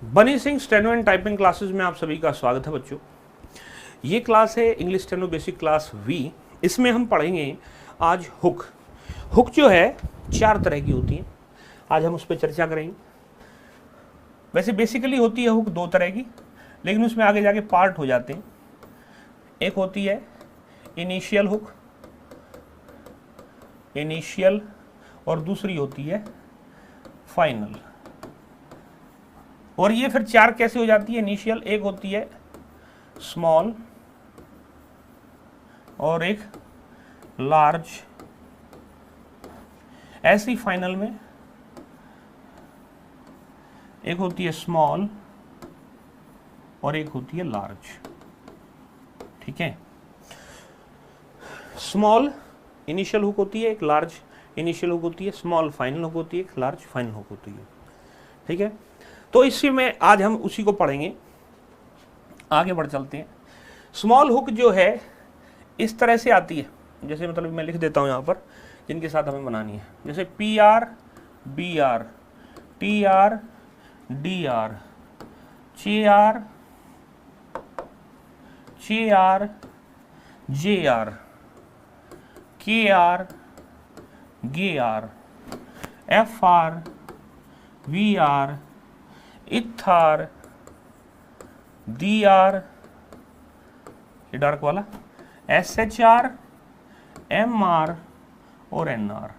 बनी Singh steno and typing classes में आप सभी का स्वागत है बच्चों। ये क्लास है English steno basic class V. इसमें हम पढ़ेंगे आज हुक। हुक जो है 4 तरह की होती है, आज हम उस पर चर्चा करेंगे। वैसे बेसिकली होती है हुक 2 तरह की, लेकिन उसमें आगे जाके पार्ट हो जाते हैं। एक होती है इनिशियल हुक, इनिशियल, और दूसरी होती है फाइनल। और ये फिर 4 कैसे हो जाती है? इनिशियल एक होती है स्मॉल, और एक लार्ज, ऐसी फाइनल में एक होती है स्मॉल और एक होती है लार्ज। ठीक है, स्मॉल इनिशियल हुक होती है, एक लार्ज इनिशियल हुक होती है, स्मॉल फाइनल हुक होती है, एक लार्ज फाइनल हुक होती है। ठीक है, तो इसी में आज हम उसी को पढ़ेंगे। आगे बढ़ चलते हैं। स्मॉल हुक जो है इस तरह से आती है, जैसे मतलब मैं लिख देता हूं यहां पर जिनके साथ हमें बनानी है। जैसे P R, B R, T R, D R, चे आर, चे are, J R, K R, gay are, F R, V R, इथ आर, डी आर, ये डार्क वाला, S H R, M R और एन आर,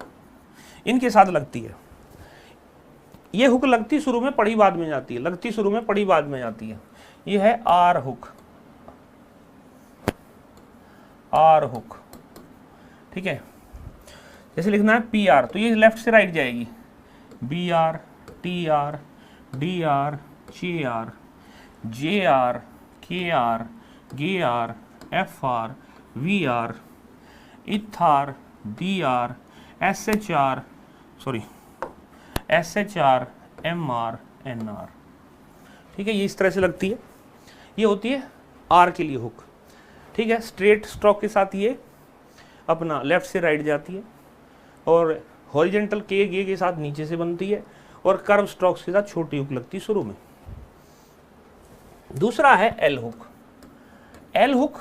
इनके साथ लगती है। ये हुक लगती शुरू में, पड़ी बाद में जाती है, लगती शुरू में, पड़ी बाद में जाती है। ये है आर हुक, आर हुक। ठीक है, जैसे लिखना है पी आर, तो ये लेफ्ट से राइट जाएगी। B R, T R, D R, चे are, J R, K R, gay are, F R, V R, इथ are, D R, S H R, sorry S H R, M R, N R. ठीक है, ये इस तरह से लगती है। ये होती है आर के लिए हुक। ठीक है, स्ट्रेट स्ट्रोक के साथ ये अपना लेफ्ट से राइट जाती है, और हॉरिजेंटल के गे के साथ नीचे से बनती है, और कर्व स्ट्रोक्स के साथ छोटी हुक लगती है शुरू में। दूसरा है एल हुक। एल हुक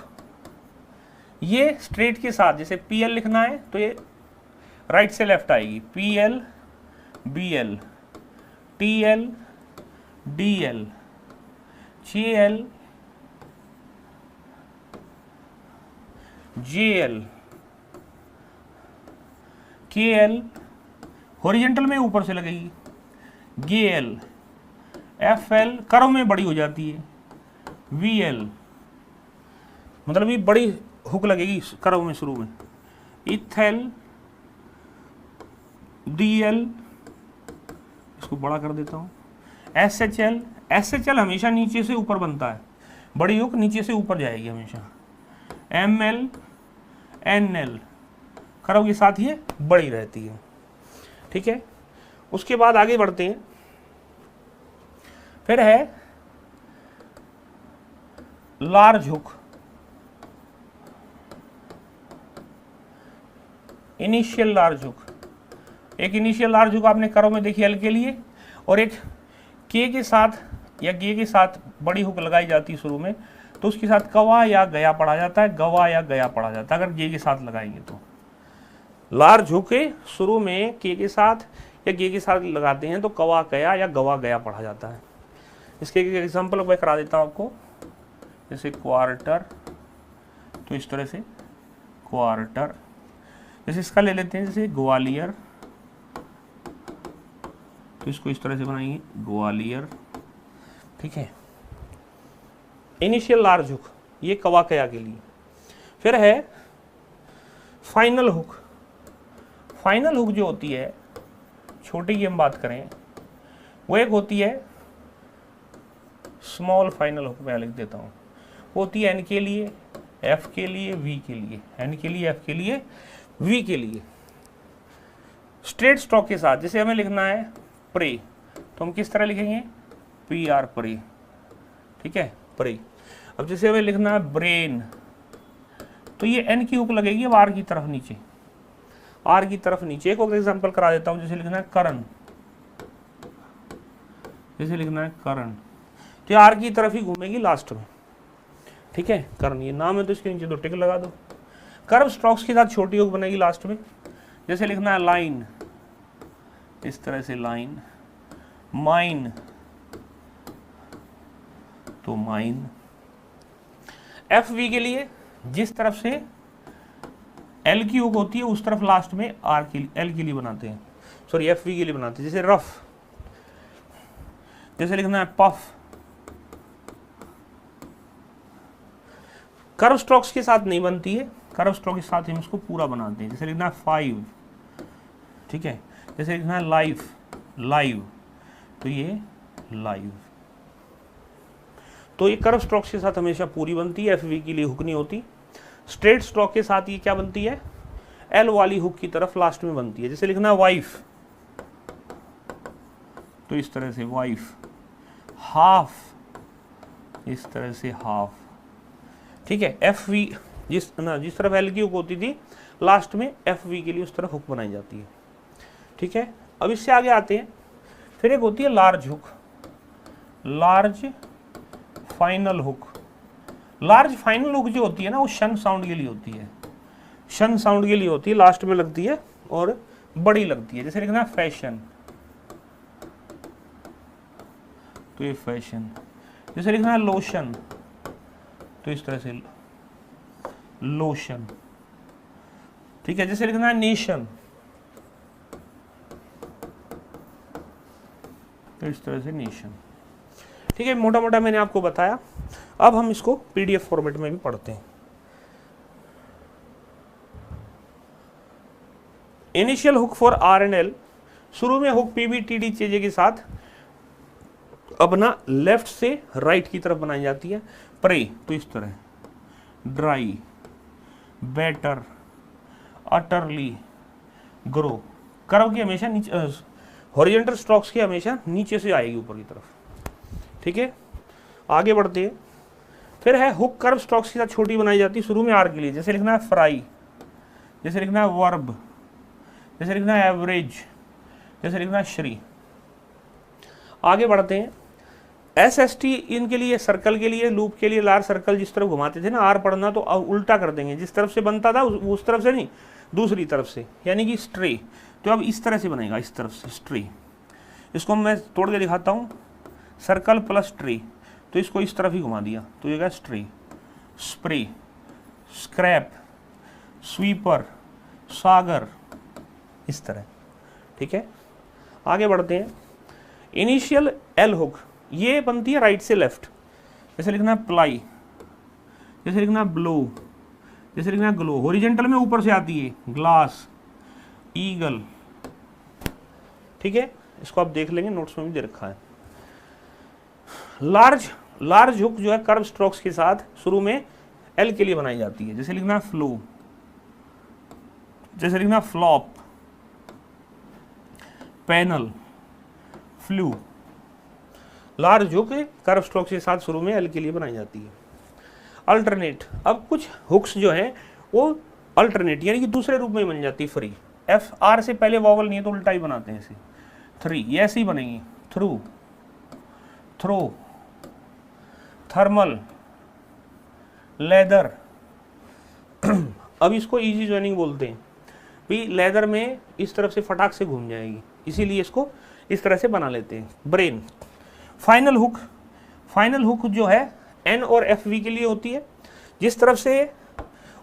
ये स्ट्रेट के साथ, जैसे पी एल लिखना है तो ये राइट से लेफ्ट आएगी। P L, B L, T L, D L, chay L, J L, K L, horizontal में ऊपर से लगेगी। Gay L, F L curve में बड़ी हो जाती है। वी एल मतलब ये बड़ी हुक लगेगी कर्व में शुरू में। इथ एल, डी एल, इसको बड़ा कर देता हूँ। S H L, S H L हमेशा नीचे से ऊपर बनता है, बड़ी हुक नीचे से ऊपर जाएगी हमेशा। M L, N L curve के साथ ये बड़ी रहती है। ठीक है, उसके बाद आगे बढ़ते हैं। फिर है large hook, initial large hook. एक इनिशियल लार्ज हुक आपने कर्व में देखी एल के लिए, और एक के के साथ या गे के साथ बड़ी हुक लगाई जाती है शुरू में, तो उसके साथ कवा या गया पढ़ा जाता है, गवा या गया पढ़ा जाता है अगर गे के साथ लगाएंगे तो। लार्ज हुक शुरू में के साथ या गे के साथ लगाते हैं तो कवा गया या गवा गया पढ़ा जाता है। इसके एक एग्जाम्पल मैं करा देता हूँ आपको। जैसे क्वार्टर, तो इस तरह से क्वार्टर। जैसे इसका ले लेते हैं, जैसे ग्वालियर, तो इसको इस तरह से बनाएंगे ग्वालियर। ठीक है, इनिशियल लार्ज हुक ये कवा कया के लिए। फिर है फाइनल हुक। फाइनल हुक जो होती है, छोटी की हम बात करें, वो एक होती है स्मॉल फाइनल हुक। मैं लिख देता हूँ, वो होती है एन के लिए, एफ के लिए, वी के लिए। एन के लिए, एफ के लिए, वी के लिए, स्ट्रेट स्ट्रोक के साथ। जैसे हमें लिखना है प्रे, तो हम किस तरह लिखेंगे? P R, pray. ठीक है, प्रे। अब जैसे हमें लिखना है ब्रेन, तो ये एन की हुक लगेगी अब आर की तरफ नीचे, आर की तरफ नीचे। एक और एग्जांपल करा देता हूं, जैसे लिखना है करण, जैसे लिखना है करण, तो ये आर की तरफ ही घूमेगी लास्ट में, ठीक है। कर्व ये नाम है तो इसके नीचे 2 टिक लगा दो। कर्व स्ट्रोक्स के साथ छोटी हुक बनेगी लास्ट में, जैसे लिखना है लाइन, इस तरह से लाइन, माइन तो माइन। एफ वी के लिए जिस तरफ से एल की हुक होती है उस तरफ लास्ट में आर की एल के लिए बनाते हैं, सॉरी एफ वी के लिए बनाते हैं। जैसे रफ, जैसे लिखना है पफ। कर्व स्ट्रोक्स के साथ नहीं बनती है, कर्व स्ट्रोक के साथ हम इसको पूरा बनाते हैं। जैसे लिखना है 5, ठीक है। जैसे लिखना है लाइफ, लाइव तो ये लाइव। तो ये कर्व स्ट्रोक्स के साथ हमेशा पूरी बनती है, एफ वी के लिए हुक नहीं होती। स्ट्रेट स्ट्रोक के साथ ये क्या बनती है, एल वाली हुक की तरफ लास्ट में बनती है। जैसे लिखना है वाइफ तो इस तरह से वाइफ, हाफ इस तरह से हाफ, ठीक है। एफ वी जिस तरफ एल की हुक होती थी लास्ट में एफ वी के लिए उस तरफ हुक बनाई जाती है, ठीक है। अब इससे आगे आते हैं, फिर एक होती है large hook, large final hook. Large final hook जो होती है ना वो शन साउंड के लिए होती है, शन साउंड के लिए होती है, लास्ट में लगती है और बड़ी लगती है। जैसे लिखना है फैशन तो ये फैशन। जैसे लिखना है लोशन तो इस तरह से लोशन, ठीक है। जैसे लिखना है नेशन तो इस तरह से नेशन, ठीक है। मोटा मोटा मैंने आपको बताया। अब हम इसको पीडीएफ फॉर्मेट में भी पढ़ते हैं। Initial hook for R and L, शुरू में हुक पीबी टीडी चेजे के साथ अपना लेफ्ट से राइट की तरफ बनाई जाती है। प्रे तो इस तरह, dry, better, utterly, grow. Curve की हमेशा नीचे, हॉरिजॉन्टल स्ट्रोक्स की हमेशा नीचे से आएगी ऊपर की तरफ, ठीक है। आगे बढ़ते हैं। फिर है हुक कर्व स्ट्रोक्स के साथ छोटी बनाई जाती है शुरू में आर के लिए। जैसे लिखना है फ्राई, जैसे लिखना है वर्ब, जैसे लिखना है एवरेज, जैसे लिखना है श्री। आगे बढ़ते हैं। एस एस टी इनके लिए, सर्कल के लिए, लूप के लिए लार्ज सर्कल जिस तरफ घुमाते थे ना, आर पढ़ना तो उल्टा कर देंगे, जिस तरफ से बनता था उस तरफ से नहीं, दूसरी तरफ से, यानी कि स्ट्रे। तो अब इस तरह से बनेगा, इस तरफ से स्ट्रे। इसको मैं तोड़ के दिखाता हूँ, सर्कल प्लस ट्री, तो इसको इस तरफ ही घुमा दिया तो ये क्या स्ट्रे, स्प्रे, स्क्रैप, स्वीपर, सागर, इस तरह, ठीक है। आगे बढ़ते हैं। इनिशियल एल हुक ये बनती है राइट से लेफ्ट। जैसे लिखना है प्लाई, जैसे लिखना है ब्लो, जैसे लिखना है ग्लो। हॉरिजॉन्टल में ऊपर से आती है ग्लास, ईगल, ठीक है। इसको आप देख लेंगे, नोट्स में भी दे रखा है। लार्ज हुक जो है कर्व स्ट्रोक्स के साथ शुरू में एल के लिए बनाई जाती है। जैसे लिखना है फ्लो, जैसे लिखना है flop, panel, flu. Large hook curve strokes के साथ शुरू में एल के लिए बनाई जाती है। अल्टरनेट, अब कुछ हुक्स जो है वो अल्टरनेट यानी कि दूसरे रूप में बन जाती है। फ्री, एफ आर से पहले वॉवल नहीं है तो उल्टा ही बनाते हैं इसे। थ्री ये ऐसी बनेगी, थ्रू, थ्रो, थर्मल, लेदर। अब इसको इजी ज्वाइनिंग बोलते हैं भी, लेदर में इस तरफ से फटाक से घूम जाएगी, इसीलिए इसको इस तरह से बना लेते हैं। Brain. Final hook, final hook जो है एन और एफ वी के लिए होती है। जिस तरफ से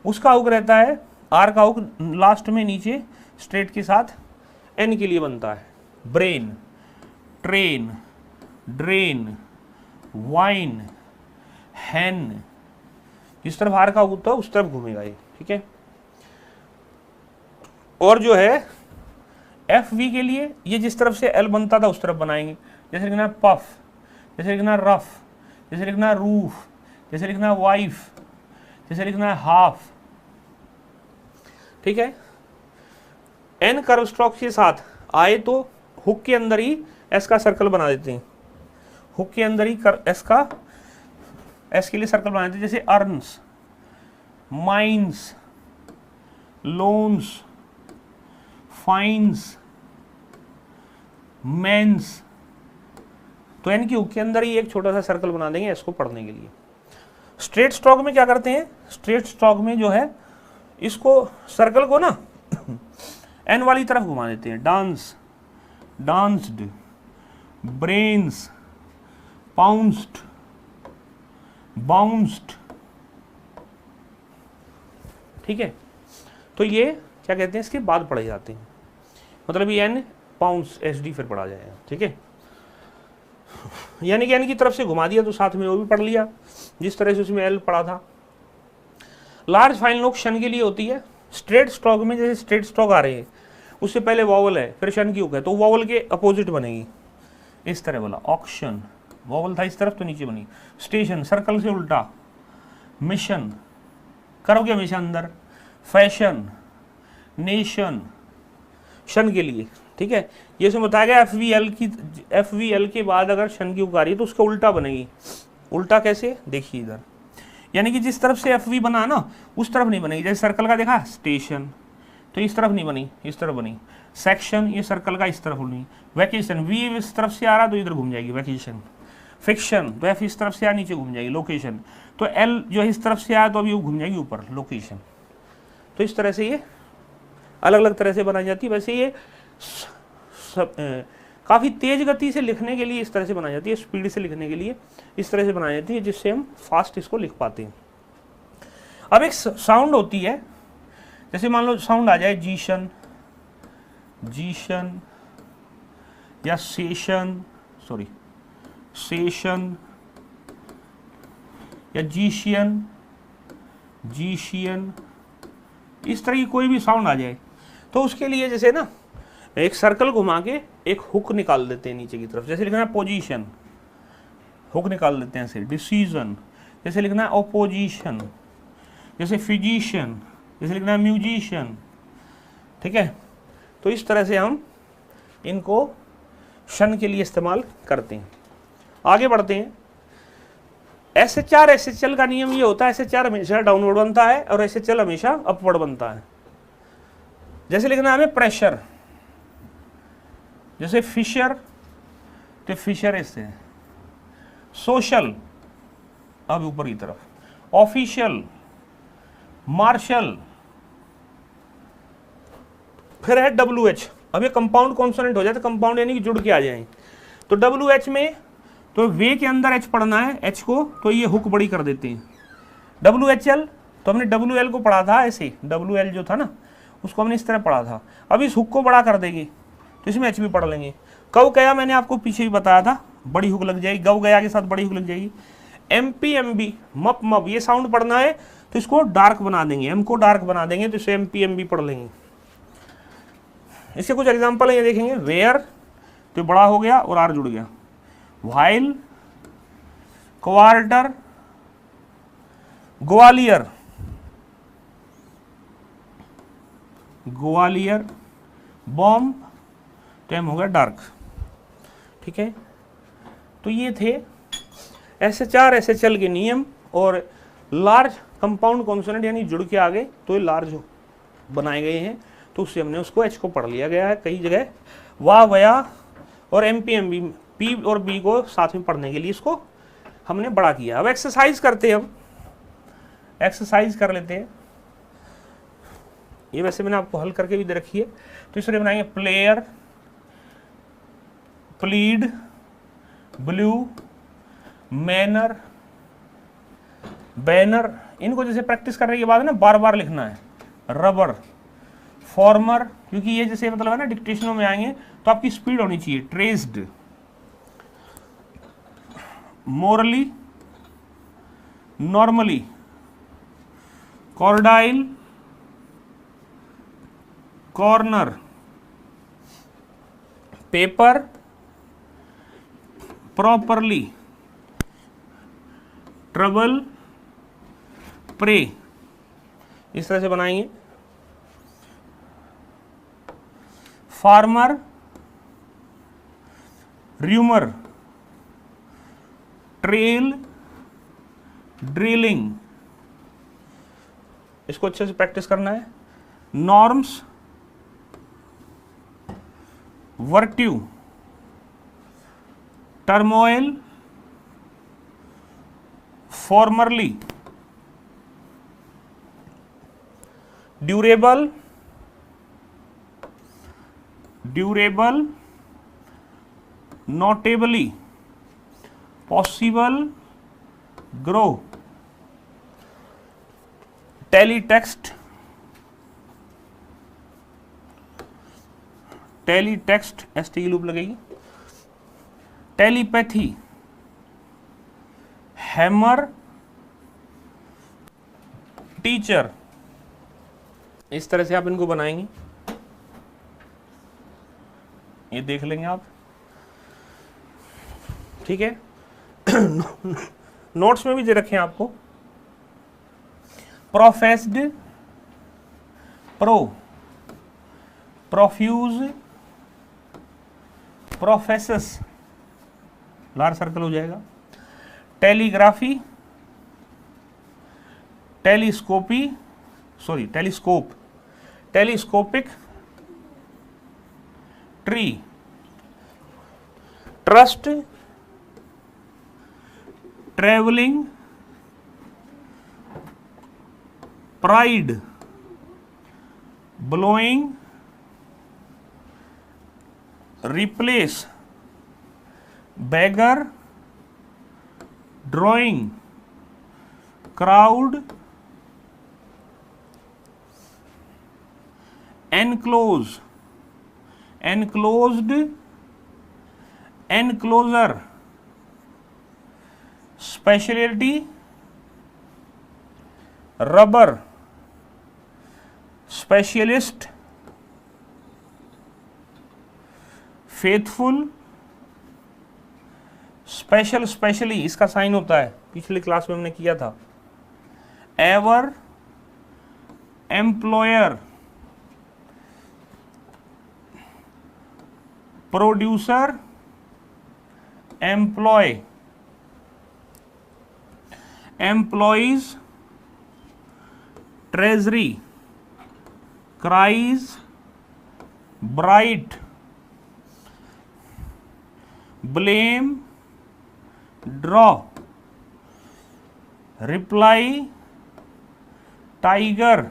उसका हुक रहता है, आर का हुक लास्ट में नीचे स्ट्रेट के साथ एन के लिए बनता है। ब्रेन, ट्रेन, ड्रेन, वाइन, हैन। जिस तरफ आर का हुक होता है उस तरफ घूमेगा ये, ठीक है। और जो है एफ वी के लिए ये जिस तरफ से एल बनता था उस तरफ बनाएंगे। जैसे लिखना है पफ, जैसे लिखना है रफ, जैसे लिखना है रूफ, जैसे लिखना है वाइफ, जैसे लिखना है हाफ, ठीक है। एन कर्व स्ट्रोक के साथ आए तो हुक के अंदर ही एस का सर्कल बना देते हैं। हुक के अंदर ही एस के लिए सर्कल बना देते हैं। जैसे earns, mines, loans, fines, mens, तो एन की हुक के अंदर ही एक छोटा सा सर्कल बना देंगे इसको पढ़ने के लिए। स्ट्रेट स्ट्रोक में क्या करते हैं, स्ट्रेट स्ट्रोक में जो है इसको सर्कल को ना एन वाली तरफ घुमा देते हैं। Dance, danced, brains, pounced, bounced, ठीक है। तो ये क्या कहते हैं, इसके बाद पढ़े जाते हैं, मतलब ये एन पाउंस एस डी फिर पढ़ा जाएगा, ठीक है। यानी कि एन की तरफ से घुमा दिया तो साथ में वो भी पढ़ लिया जिस तरह से उसमें एल पढ़ा था। लार्ज फाइनल नोक शन के लिए होती है। स्ट्रेट स्ट्रोक में जैसे स्ट्रेट स्ट्रोक आ रहे हैं उससे पहले वॉवल है फिर शन की हुक है तो वॉवल के अपोजिट बनेगी, इस तरह बोला। ऑक्शन वॉवल था इस तरफ तो नीचे बनी। स्टेशन सर्कल से उल्टा। मिशन कर्व के हमेशा अंदर। फैशन, नेशन शन के लिए, ठीक है। ये से बताया गया एफ वी एल के बाद अगर शन की हुक आ रही है तो उसका उल्टा बनेगी। उल्टा कैसे, देखिए इधर, यानी कि जिस तरफ से एफ वी बना ना उस तरफ नहीं बनेगी। जैसे सर्कल का देखा, स्टेशन तो इस तरफ नहीं बनी, इस तरफ बनी। सेक्शन ये सर्कल का इस तरफ बनी। वैकेशन वी इस तरफ से आ रहा तो इधर घूम जाएगी वैकेशन। फिक्शन तो एफ इस तरफ से आ नीचे घूम जाएगी लोकेशन। तो एल जो है इस तरफ से आया तो अभी वो घूम जाएगी ऊपर लोकेशन। तो इस तरह से ये अलग अलग तरह से बनाई जाती है। वैसे ये काफ़ी तेज गति से लिखने के लिए इस तरह से बनाई जाती है, स्पीड से लिखने के लिए इस तरह से बनाई जाती है जिससे हम फास्ट इसको लिख पाते हैं। अब एक साउंड होती है, जैसे मान लो साउंड आ जाए जीशन, जीशन या सेशन, सॉरी सेशन या जीशियन, जीशियन, इस तरह की कोई भी साउंड आ जाए तो उसके लिए जैसे ना एक सर्कल घुमा के एक हुक निकाल देते हैं नीचे की तरफ। जैसे लिखना है पोजीशन, हुक निकाल देते हैं ऐसे। डिसीजन जैसे लिखना है ओपोजिशन, जैसे फिजिशियन जैसे लिखना है म्यूजिशियन, ठीक है। तो इस तरह से हम इनको शन के लिए इस्तेमाल करते हैं। आगे बढ़ते हैं। SHR SHL का नियम ये होता है, SHR हमेशा डाउनवर्ड बनता है और SHL हमेशा अपवर्ड बनता है। जैसे लिखना है हमें प्रेशर, जैसे फिशर तो फिशर ऐसे। सोशल अब ऊपर की तरफ। ऑफिशियल, मार्शल, फिर है WH। अब ये कंपाउंड कॉन्सोनेंट हो जाए तो कंपाउंड यानी कि जुड़ के आ जाए। तो WH में तो वे के अंदर H पढ़ना है, H को तो ये हुक बड़ी कर देते हैं। WHL तो हमने WL को पढ़ा था ऐसे, WL जो था ना उसको हमने इस तरह पढ़ा था। अब इस हुक को बड़ा कर देंगे तो इसमें H भी पढ़ लेंगे। कव गया मैंने आपको पीछे भी बताया था, बड़ी हुक लग जाएगी। गव गया के साथ बड़ी हुक लग जाएगी। MPMB मप मप ये साउंड पढ़ना है तो इसको डार्क बना देंगे, M को डार्क बना देंगे तो इसे MPMB पढ़ लेंगे। इसके कुछ एग्जाम्पल है ये देखेंगे। वेयर तो बड़ा हो गया और आर जुड़ गया। While, quarter, Gwalior, Gwalior, bomb तो एम हो गया डार्क, ठीक है। तो ये थे SHR SHL के नियम। और लार्ज कंपाउंड कॉन्सोनेंट यानी जुड़ के आगे तो ये लार्ज बनाए गए हैं तो उससे हमने उसको H को पढ़ लिया गया है कई जगह। वाह वया और MPMB P और B को साथ में पढ़ने के लिए इसको हमने बड़ा किया। अब एक्सरसाइज करते हैं, हम एक्सरसाइज कर लेते हैं। ये वैसे मैंने आपको हल करके भी दे रखी है। तो इसलिए बनाएंगे player, plead, blue, manner, banner. इनको जैसे प्रैक्टिस करने के बाद ना बार बार लिखना है। रबर, फॉर्मर, क्योंकि ये जैसे मतलब है ना डिक्टेशनों में आएंगे तो आपकी स्पीड होनी चाहिए। Traced, morally, normally, cordial, corner, paper, properly, trouble, prey. इस तरह से बनाएंगे। Farmer, rumour, trail, drilling. इसको अच्छे से प्रैक्टिस करना है। Norms, virtue, turmoil, formerly, durable, notably, possible, grow, teletext, ST की लूप लगेगी, टेलीपैथी, हैमर, टीचर। इस तरह से आप इनको बनाएंगे, ये देख लेंगे आप, ठीक है। नोट्स में भी दे रखे हैं आपको, प्रोफेस्ड, प्रोफ्यूज, प्रोफेसस, लार्ज सर्कल हो जाएगा, telegraphy, telescope, telescopic, tree, trust, travelling, pride, blowing, replace, beggar, drawing, crowd, enclose, enclosed, enclosure, specialty, rubber, specialist, faithful, special, specially इसका साइन होता है, पिछली क्लास में हमने किया था, ever, employer, producer, employ, employees, treasury, cries, bright, blame, draw, reply, tiger.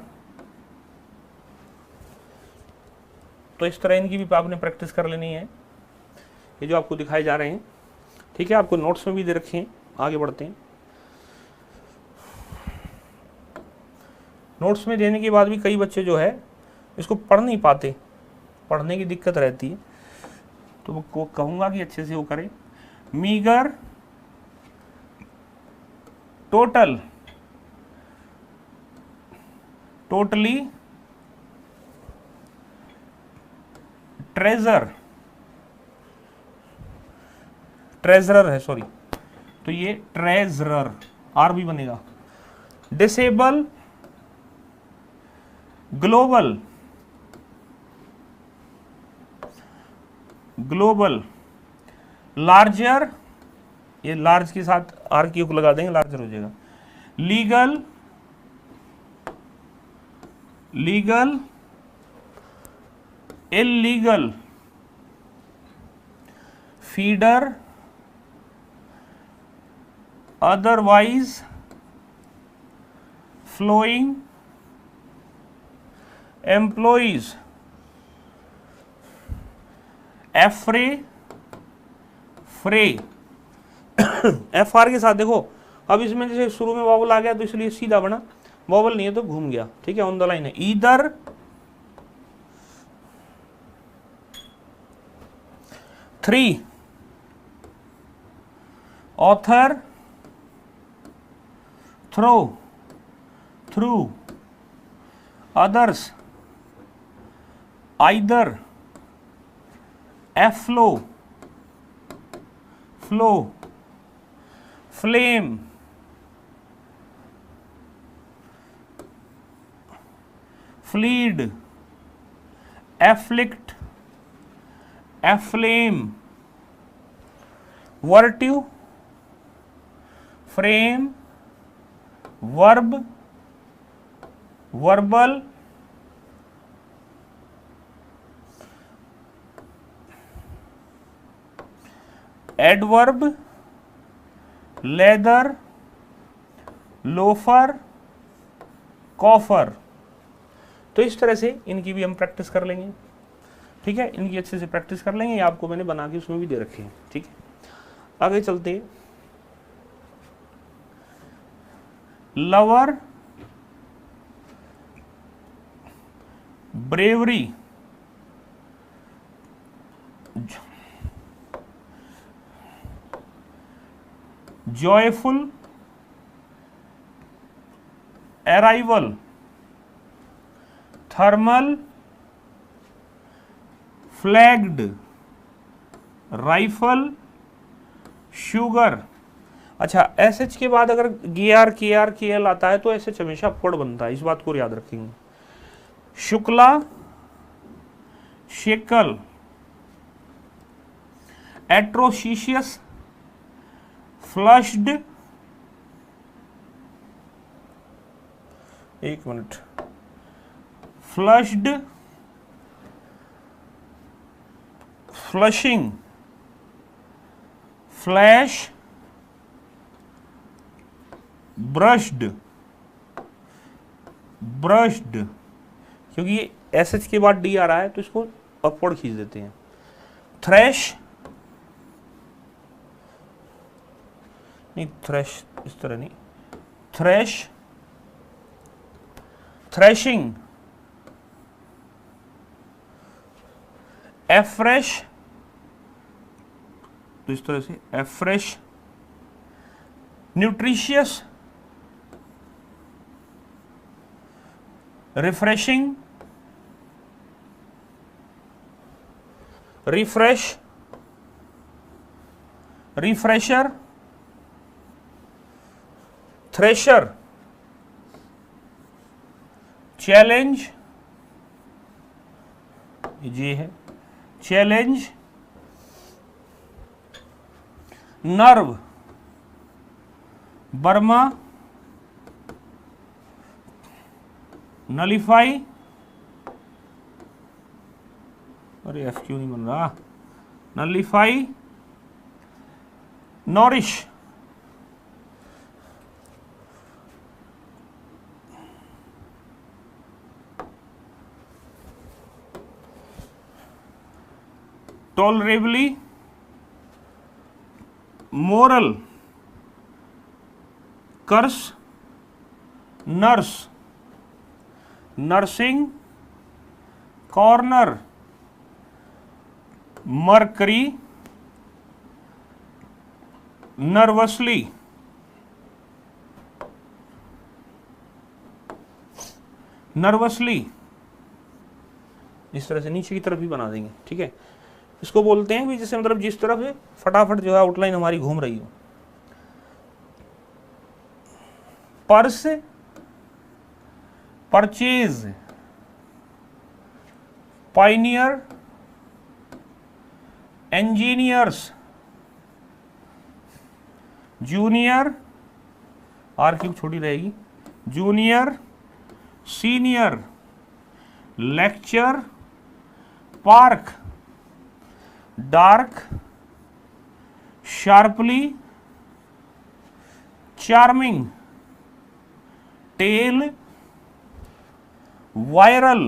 तो इस तरह इनकी भी आपने प्रैक्टिस कर लेनी है, ये जो आपको दिखाए जा रहे हैं, ठीक है। आपको नोट्स में भी दे रखे हैं, आगे बढ़ते हैं। नोट्स में देने के बाद भी कई बच्चे जो है इसको पढ़ नहीं पाते, पढ़ने की दिक्कत रहती है, तो वो कहूँगा कि अच्छे से वो करें। Meagre, total, totally, treasure, treasurer है, सॉरी, तो ये ट्रेजरर, आर भी बनेगा। डिसेबल, ग्लोबल, ग्लोबल, लार्जर, ये लार्ज के साथ आर की लगा देंगे, लार्जर हो जाएगा। Legal, legal, illegal, feeder, otherwise, flowing, employees, affray, fray. F are के साथ देखो, अब इसमें जैसे शुरू में वॉवल आ गया तो इसलिए सीधा बना, वॉवल नहीं है तो घूम गया, ठीक है, ऑन द लाइन है। Either, three, author, throw, through, others, either, aflow, flow, flame, fled, afflict, aflame, virtue, frame, verb, verbal, adverb, leather, loafer, coffer. तो इस तरह से इनकी भी हम प्रैक्टिस कर लेंगे, ठीक है, इनकी अच्छे से प्रैक्टिस कर लेंगे। ये आपको मैंने बना के उसमें भी दे रखे हैं, ठीक है। आगे चलते हैं। Lover, bravery, joyful, arrival, thermal, flagged, rifle, sugar. अच्छा, एस एच के बाद अगर गे आर, के आर, के एल आता है तो एस एच हमेशा अपवर्ड बनता है, इस बात को याद रखेंगे। शुक्ला, शेकल, एट्रोशिशियस, फ्लश्ड, एक minute, flushed, flushing, flash, brushed, brushed. क्योंकि ये एस एच के बाद डी आ रहा है तो इसको अपवर्ड खींच देते हैं। थ्रेश, नहीं थ्रेश इस तरह नहीं, थ्रेश, थ्रेशिंग, एफ्रेश, तो इस तरह से afresh, nutritious, refreshing, refresh, refresher, thresher, challenge, ये है चैलेंज, नर्व, बर्मा, नलिफाई, अरे एफ क्यों नहीं बन रहा, nullify, nourish, tolerably, moral, curse, nurse, nursing, corner, mercury, nervously, nervously. इस तरह से नीचे की तरफ भी बना देंगे, ठीक है। इसको बोलते हैं भी जैसे मतलब जिस तरफ फटाफट जो है आउटलाइन हमारी घूम रही हो। Purse, purchase, pioneer, engineers, junior, R cube छोटी रहेगी, junior, senior, lecture, park, dark, sharply, charming, tell, viral,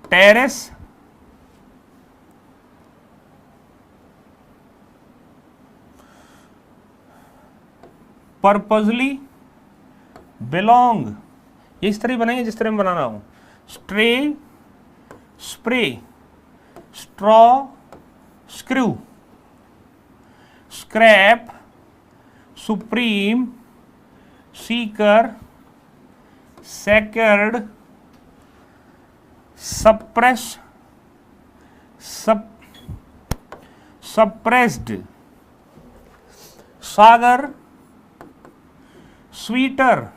terrace, purposely, belong. ये इस तरह बनाएंगे जिस तरह मैं बना रहा हूं। Stray, spray, straw, screw, scrap, supreme, seeker, sacred, suppress, suppressed, sugar, sweater,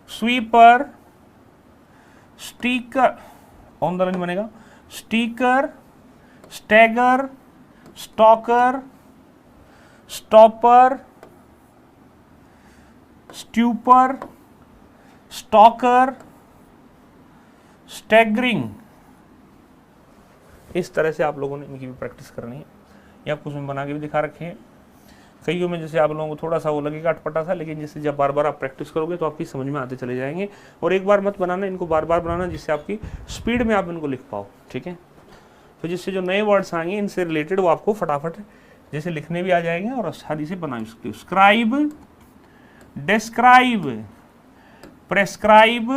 sweeper, sticker, on the line बनेगा, sticker, stagger, stalker, stopper, stupor, stalker, staggering, इस तरह से आप लोगों ने इनकी भी प्रैक्टिस करनी है। या कुछ में बना के भी दिखा रखे हैं। कईयों में जैसे आप लोगों को थोड़ा सा वो लगेगा अटपटा सा, लेकिन जैसे जब बार बार आप प्रैक्टिस करोगे तो आपकी समझ में आते चले जाएंगे। और एक बार मत बनाना, इनको बार बार बनाना, जिससे आपकी स्पीड में आप इनको लिख पाओ। ठीक है, तो जिससे जो नए वर्ड्स आएंगे इनसे रिलेटेड वो आपको फटाफट जैसे लिखने भी आ जाएंगे और आसानी से बना सकते हो। स्क्राइब, डिस्क्राइब, प्रेस्क्राइब,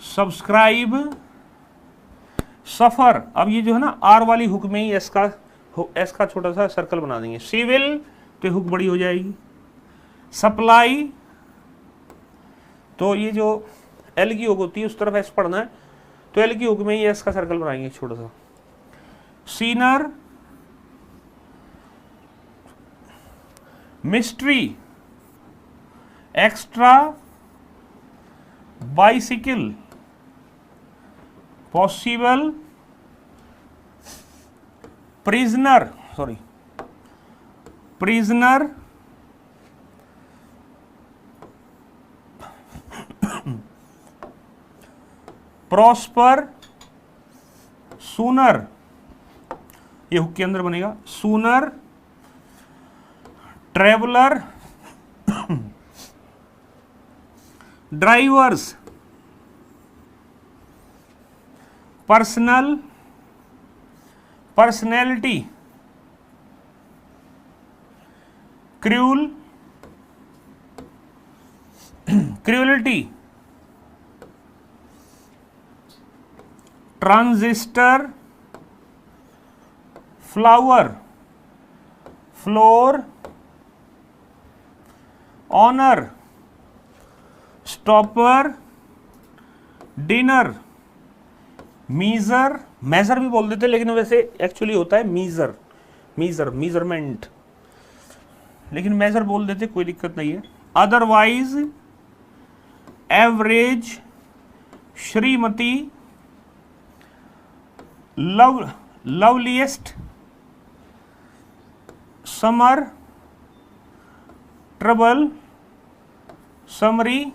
सब्सक्राइब, सफर। अब ये जो है ना आर वाली हुक में ही एस का छोटा सा सर्कल बना देंगे। सिविल तो हुक बड़ी हो जाएगी। सप्लाई, तो ये जो एल की हुक होती है उस तरफ एस पढ़ना है, तो एल की हुक में ही एस का सर्कल बनाएंगे छोटा सा। सीनर, mystery, extra, bicycle, possible, prisoner, prosper, sooner, ये हुक के अंदर बनेगा। Sooner, traveller, drivers, personal, personality, cruel, cruelty, transistor, flower, floor, honour, stopper, dinner, measure, major भी बोल देते लेकिन वैसे एक्चुअली होता है मीजर, मीजरमेंट, लेकिन मेजर बोल देते, कोई दिक्कत नहीं है। Otherwise, average, Shrimati, loveliest, summer, trouble, summary,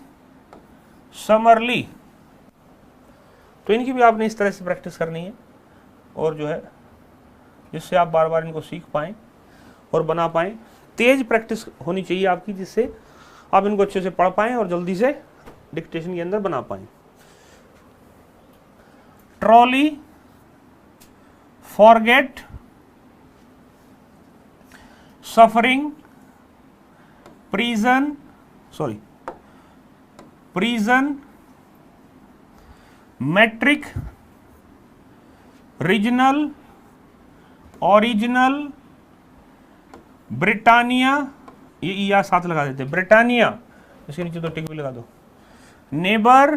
summarily. तो इनकी भी आपने इस तरह से प्रैक्टिस करनी है और जो है जिससे आप बार बार इनको सीख पाएँ और बना पाएँ। तेज प्रैक्टिस होनी चाहिए आपकी, जिससे आप इनको अच्छे से पढ़ पाएँ और जल्दी से डिक्टेशन के अंदर बना पाएँ। Trolley, forget, suffering, prison, matric, regional, original, Britannia, ये या साथ लगा देते, ब्रिटानिया, इसके नीचे तो टिक भी लगा दो। नेबर,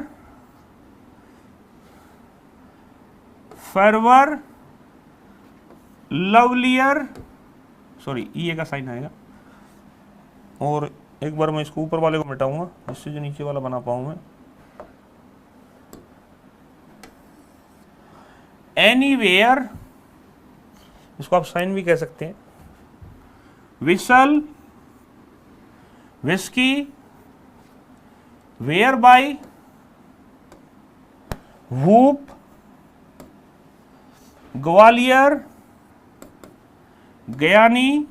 फरवर, लवलियर, ये का साइन आएगा। और एक बार मैं इसको ऊपर वाले को मिटाऊंगा, इससे जो नीचे वाला बना पाऊं मैं। एनीवेयर, इसको आप साइन भी कह सकते हैं। Whistle, whisky, whereby, whoop, Gwalior, Guyana,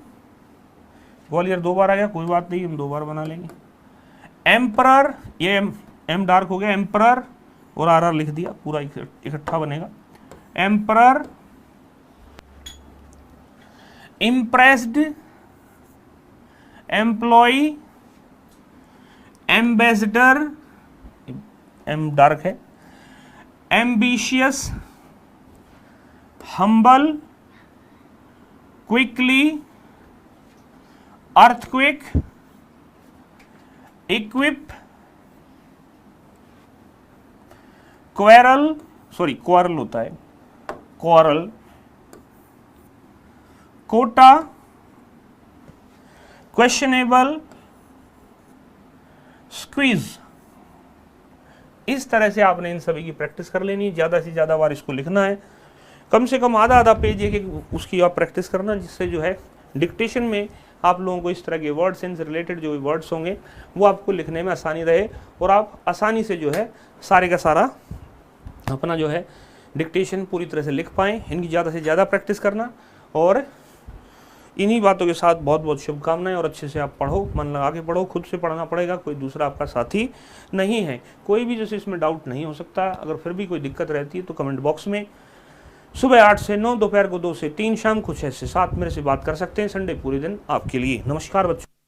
Gwalior दो बार आ गया, कोई बात नहीं, हम दो बार बना लेंगे। एम्परर, ये एम डार्क हो गया, एम्परर और आर लिख दिया, पूरा इकट्ठा बनेगा। Emperor, impressed, employ, ambassador, M dark है, ambitious, humble, quickly, earthquake, equip, quarrel होता है, क्वारल, कोटा, क्वेश्चनेबल, स्क्वीज। इस तरह से आपने इन सभी की प्रैक्टिस कर लेनी है। ज़्यादा से ज़्यादा बार इसको लिखना है, कम से कम आधा पेज एक उसकी आप प्रैक्टिस करना, जिससे जो है डिक्टेशन में आप लोगों को इस तरह के वर्ड्स, इनसे रिलेटेड जो भी वर्ड्स होंगे वो आपको लिखने में आसानी रहे और आप आसानी से जो है सारे का सारा अपना जो है डिक्टेशन पूरी तरह से लिख पाएँ। इनकी ज़्यादा से ज़्यादा प्रैक्टिस करना और इन्हीं बातों के साथ बहुत बहुत शुभकामनाएं और अच्छे से आप पढ़ो, मन लगा के पढ़ो, खुद से पढ़ना पड़ेगा, कोई दूसरा आपका साथी नहीं है। कोई भी जैसे इसमें डाउट नहीं हो सकता, अगर फिर भी कोई दिक्कत रहती है तो कमेंट बॉक्स में सुबह 8 से 9, दोपहर को 2 से 3, शाम कुछ ऐसे 7 मेरे से बात कर सकते हैं। संडे पूरे दिन आपके लिए। नमस्कार बच्चों।